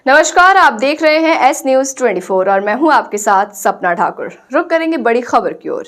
नमस्कार, आप देख रहे हैं एस न्यूज 24 और मैं हूं आपके साथ सपना ठाकुर। रुक करेंगे बड़ी खबर की ओर।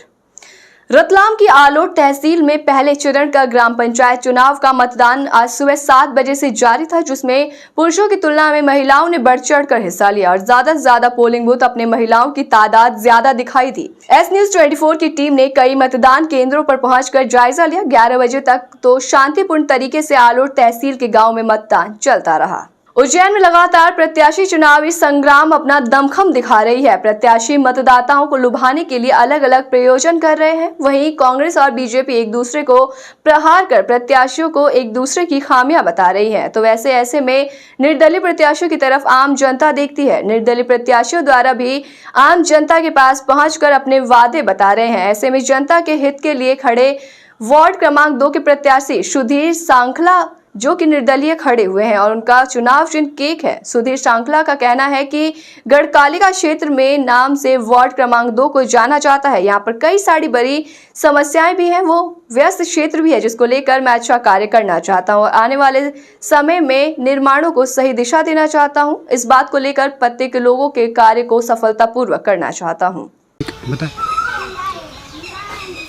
रतलाम की आलोट तहसील में पहले चरण का ग्राम पंचायत चुनाव का मतदान आज सुबह 7 बजे से जारी था, जिसमें पुरुषों की तुलना में महिलाओं ने बढ़ चढ़कर हिस्सा लिया और ज्यादा से ज्यादा पोलिंग बूथ अपने महिलाओं की तादाद ज्यादा दिखाई दी। एस न्यूज 24 की टीम ने कई मतदान केंद्रों पर पहुंचकर जायजा लिया। 11 बजे तक तो शांतिपूर्ण तरीके से आलोट तहसील के गाँव में मतदान चलता रहा। उज्जैन में लगातार प्रत्याशी चुनावी संग्राम अपना दमखम दिखा रही है। प्रत्याशी मतदाताओं को लुभाने के लिए अलग अलग प्रयोजन कर रहे हैं। वहीं कांग्रेस और बीजेपी एक दूसरे को प्रहार कर प्रत्याशियों को एक दूसरे की खामियां बता रही है, तो ऐसे में निर्दलीय प्रत्याशियों की तरफ आम जनता देखती है। निर्दलीय प्रत्याशियों द्वारा भी आम जनता के पास पहुंचकर अपने वादे बता रहे हैं। ऐसे में जनता के हित के लिए खड़े वार्ड क्रमांक 2 के प्रत्याशी सुधीर सांखला जो कि निर्दलीय खड़े हुए हैं और उनका चुनाव चिन्ह केक है। सुधीर सांखला का कहना है कि गढ़कालिका क्षेत्र में नाम से वार्ड क्रमांक 2 को जाना जाता है। यहाँ पर कई सारी बड़ी समस्याएं भी हैं, वो व्यस्त क्षेत्र भी है, जिसको लेकर मैं अच्छा कार्य करना चाहता हूँ और आने वाले समय में निर्माणों को सही दिशा देना चाहता हूँ। इस बात को लेकर पत्ते के लोगों के कार्य को सफलतापूर्वक करना चाहता हूँ।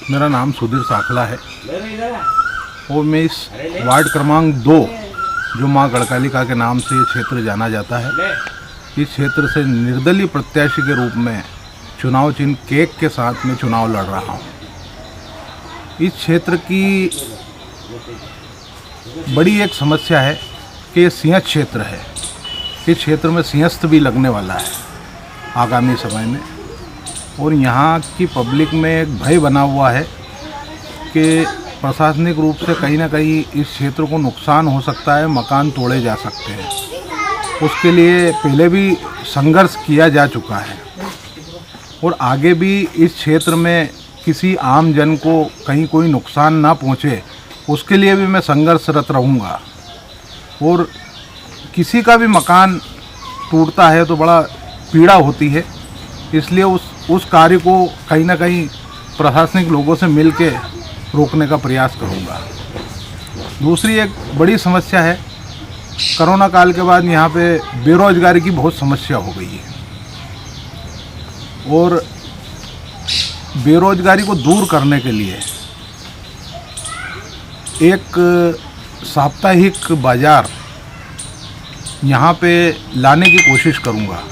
मेरा नाम सुधीर सांखला है और मैं इस वार्ड क्रमांक 2 जो माँ गढ़कालिका के नाम से ये क्षेत्र जाना जाता है, इस क्षेत्र से निर्दलीय प्रत्याशी के रूप में चुनाव चिन्ह केक के साथ में चुनाव लड़ रहा हूँ। इस क्षेत्र की बड़ी एक समस्या है कि ये सिंह क्षेत्र है। इस क्षेत्र में सिंहस्थ भी लगने वाला है आगामी समय में और यहाँ की पब्लिक में एक भय बना हुआ है कि प्रशासनिक रूप से कहीं ना कहीं इस क्षेत्र को नुकसान हो सकता है, मकान तोड़े जा सकते हैं। उसके लिए पहले भी संघर्ष किया जा चुका है और आगे भी इस क्षेत्र में किसी आम जन को कहीं कोई नुकसान ना पहुंचे, उसके लिए भी मैं संघर्षरत रहूँगा। और किसी का भी मकान टूटता है तो बड़ा पीड़ा होती है, इसलिए उस कार्य को कहीं ना कहीं प्रशासनिक लोगों से मिल के रोकने का प्रयास करूंगा। दूसरी एक बड़ी समस्या है, कोरोना काल के बाद यहाँ पे बेरोजगारी की बहुत समस्या हो गई है और बेरोजगारी को दूर करने के लिए एक साप्ताहिक बाजार यहाँ पे लाने की कोशिश करूँगा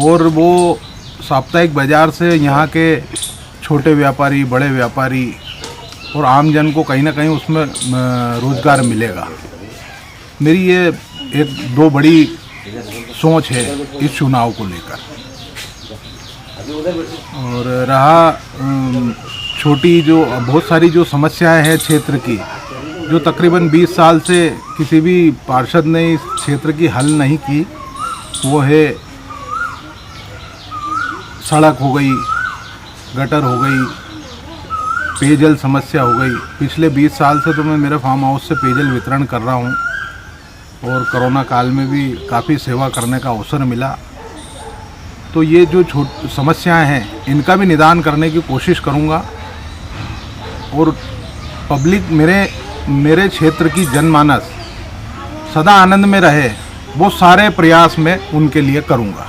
और वो साप्ताहिक बाजार से यहाँ के छोटे व्यापारी, बड़े व्यापारी और आम जन को कहीं ना कहीं उसमें रोज़गार मिलेगा। मेरी ये एक दो बड़ी सोच है इस चुनाव को लेकर। और रहा छोटी जो बहुत सारी जो समस्याएं हैं क्षेत्र की, जो तकरीबन 20 साल से किसी भी पार्षद ने इस क्षेत्र की हल नहीं की, वो है सड़क हो गई, गटर हो गई, पेयजल समस्या हो गई। पिछले 20 साल से तो मैं मेरे फार्म हाउस से पेयजल वितरण कर रहा हूँ और कोरोना काल में भी काफ़ी सेवा करने का अवसर मिला। तो ये जो समस्याएं हैं इनका भी निदान करने की कोशिश करूँगा और पब्लिक मेरे क्षेत्र की जनमानस सदा आनंद में रहे, वो सारे प्रयास मैं उनके लिए करूँगा।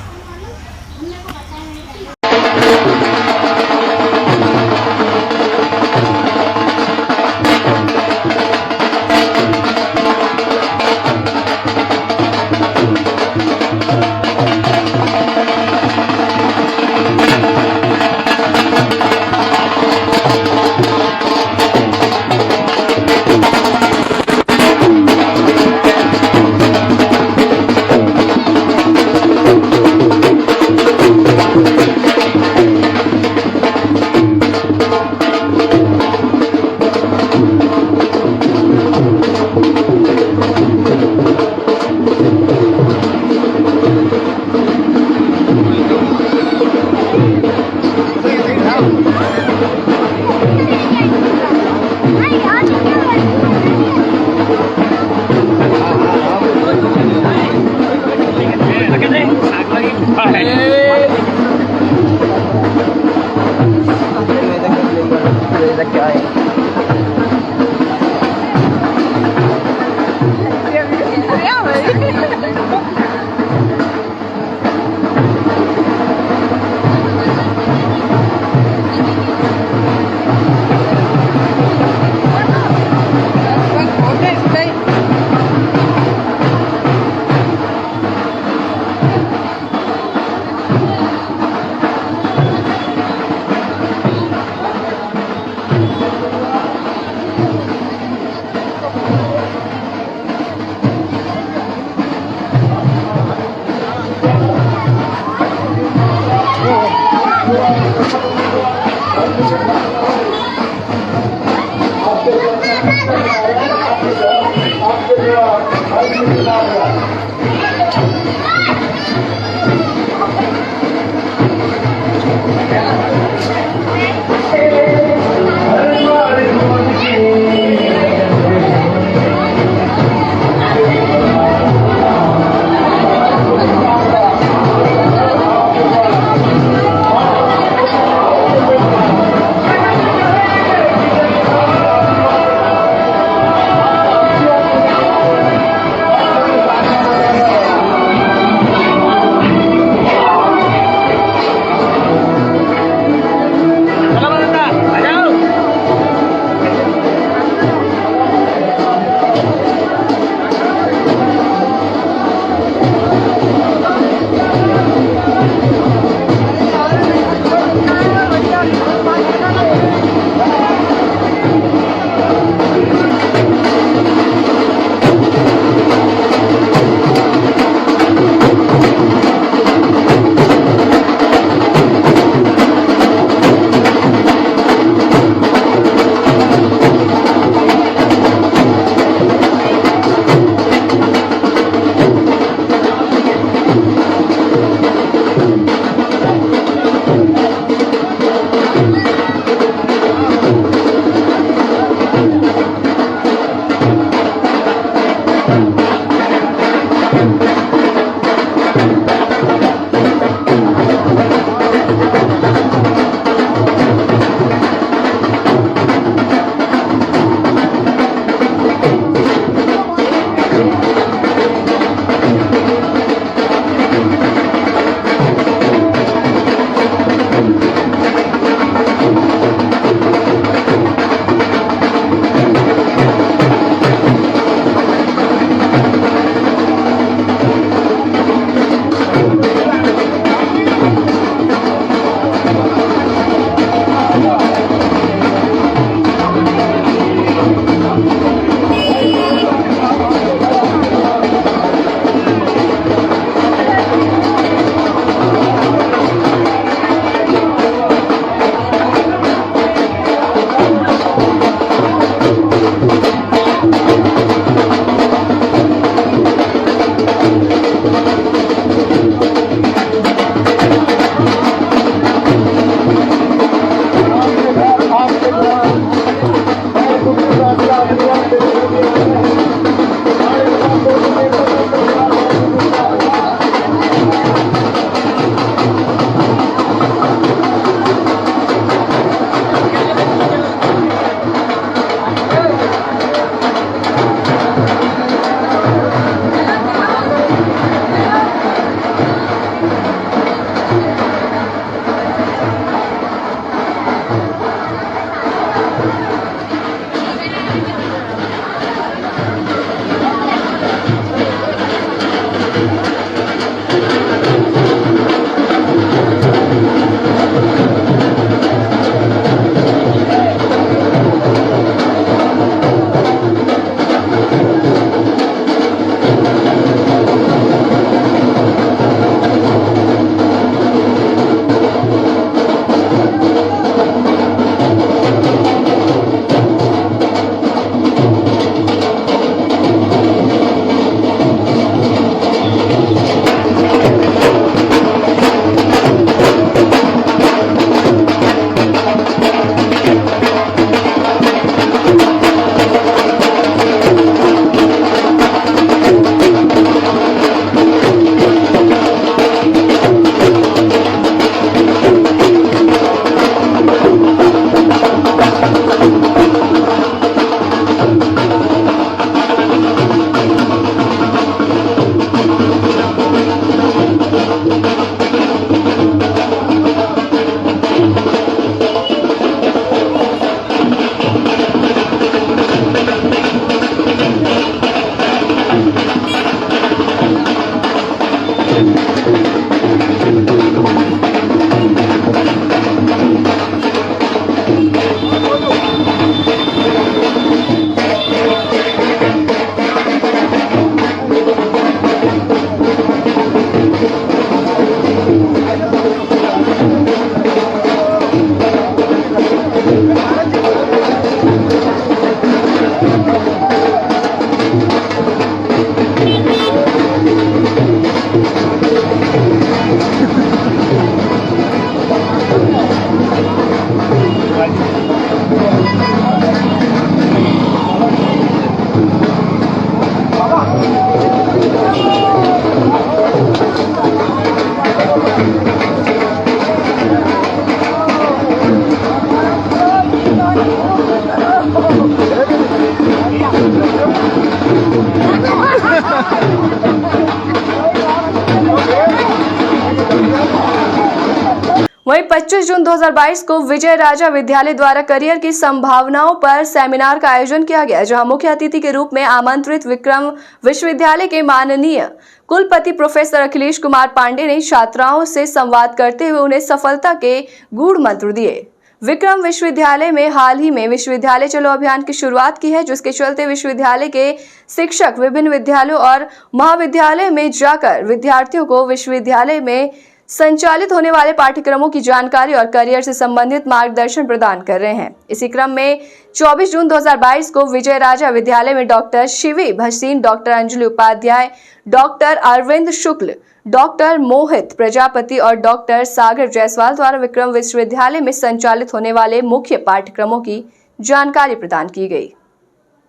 वहीं 25 जून 2022 को विजय राजा विद्यालय द्वारा करियर की संभावनाओं पर सेमिनार का आयोजन किया गया, जहां मुख्य अतिथि के रूप में आमंत्रित विक्रम विश्वविद्यालय के माननीय कुलपति प्रोफेसर अखिलेश कुमार पांडे ने छात्राओं से संवाद करते हुए उन्हें सफलता के गूढ़ मंत्र दिए। विक्रम विश्वविद्यालय में हाल ही में विश्वविद्यालय चलो अभियान की शुरुआत की है, जिसके चलते विश्वविद्यालय के शिक्षक विभिन्न विद्यालयों और महाविद्यालय में जाकर विद्यार्थियों को विश्वविद्यालय में संचालित होने वाले पाठ्यक्रमों की जानकारी और करियर से संबंधित मार्गदर्शन प्रदान कर रहे हैं। इसी क्रम में 24 जून 2022 को विजय राजा विद्यालय में doctor Shivi Bhasin, doctor Anjali Upadhyay, doctor Arvind Shukla, doctor Mohit Prajapati और डॉक्टर सागर जायसवाल द्वारा विक्रम विश्वविद्यालय में संचालित होने वाले मुख्य पाठ्यक्रमों की जानकारी प्रदान की गई।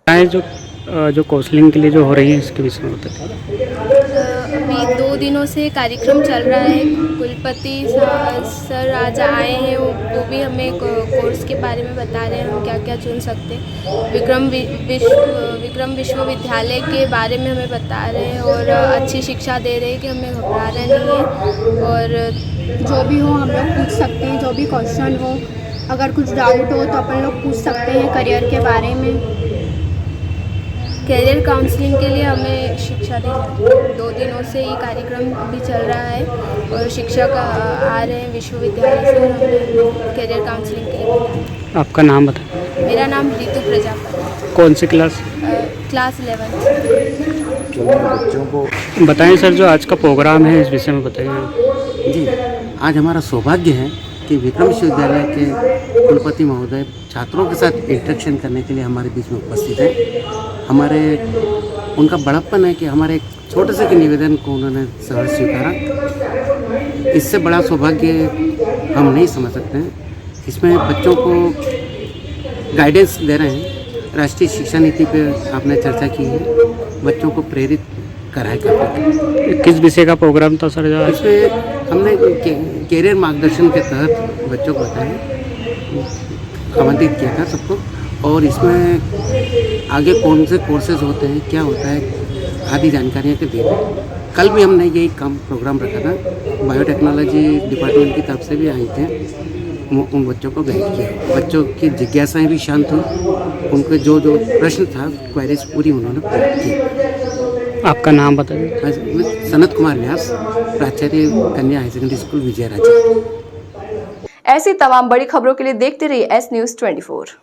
जो काउंसलिंग के लिए जो हो रही है इसके विषय में बताइए। अभी 2 दिनों से कार्यक्रम चल रहा है। कुलपति सर आज आए हैं, वो भी हमें कोर्स के बारे में बता रहे हैं हम क्या क्या चुन सकते हैं। विक्रम विश्वविद्यालय के बारे में हमें बता रहे हैं और अच्छी शिक्षा दे रहे हैं कि हमें घबराना नहीं है और जो भी हो हम लोग पूछ सकते हैं, जो भी क्वेश्चन हो, अगर कुछ डाउट हो तो अपन लोग पूछ सकते हैं करियर के बारे में। करियर काउंसलिंग के लिए हमें शिक्षा दी जाती है। 2 दिनों से ये कार्यक्रम भी चल रहा है और शिक्षक आ रहे हैं विश्वविद्यालय से, हमें करियर काउंसलिंग के लिए। आपका नाम बताएं। मेरा नाम रितु प्रजापति। कौन सी क्लास? क्लास 11। बच्चों को बताएं सर, जो आज का प्रोग्राम है इस विषय में बताइए। जी, आज हमारा सौभाग्य है कि विक्रम विश्वविद्यालय के कुलपति महोदय छात्रों के साथ इंटरेक्शन करने के लिए हमारे बीच में उपस्थित हैं। हमारे उनका बड़प्पन है कि हमारे एक छोटे से के निवेदन को उन्होंने सहर्ष स्वीकारा। इससे बड़ा सौभाग्य हम नहीं समझ सकते हैं। इसमें बच्चों को गाइडेंस दे रहे हैं। राष्ट्रीय शिक्षा नीति पे आपने चर्चा की है, बच्चों को प्रेरित करा है। किस विषय का प्रोग्राम था सर? इसमें हमने कैरियर मार्गदर्शन के तहत बच्चों को बताया, आमंत्रित किया था सबको, और इसमें आगे कौन से कोर्सेज होते हैं, क्या होता है, आदि जानकारियाँ के दे रहे। कल भी हमने यही काम प्रोग्राम रखा था। बायोटेक्नोलॉजी डिपार्टमेंट की तरफ से भी आए थे, उन बच्चों को गाइड किया। बच्चों की जिज्ञासाएं भी शांत हुई, उनके जो जो प्रश्न था, क्वेरीज पूरी उन्होंने पूरी की। आपका नाम बताइए। सनत कुमार व्यास, प्राचार्य कन्या हाई सेकेंडरी स्कूल विजय राजा। ऐसी तमाम बड़ी खबरों के लिए देखते रहिए एस न्यूज़ 24।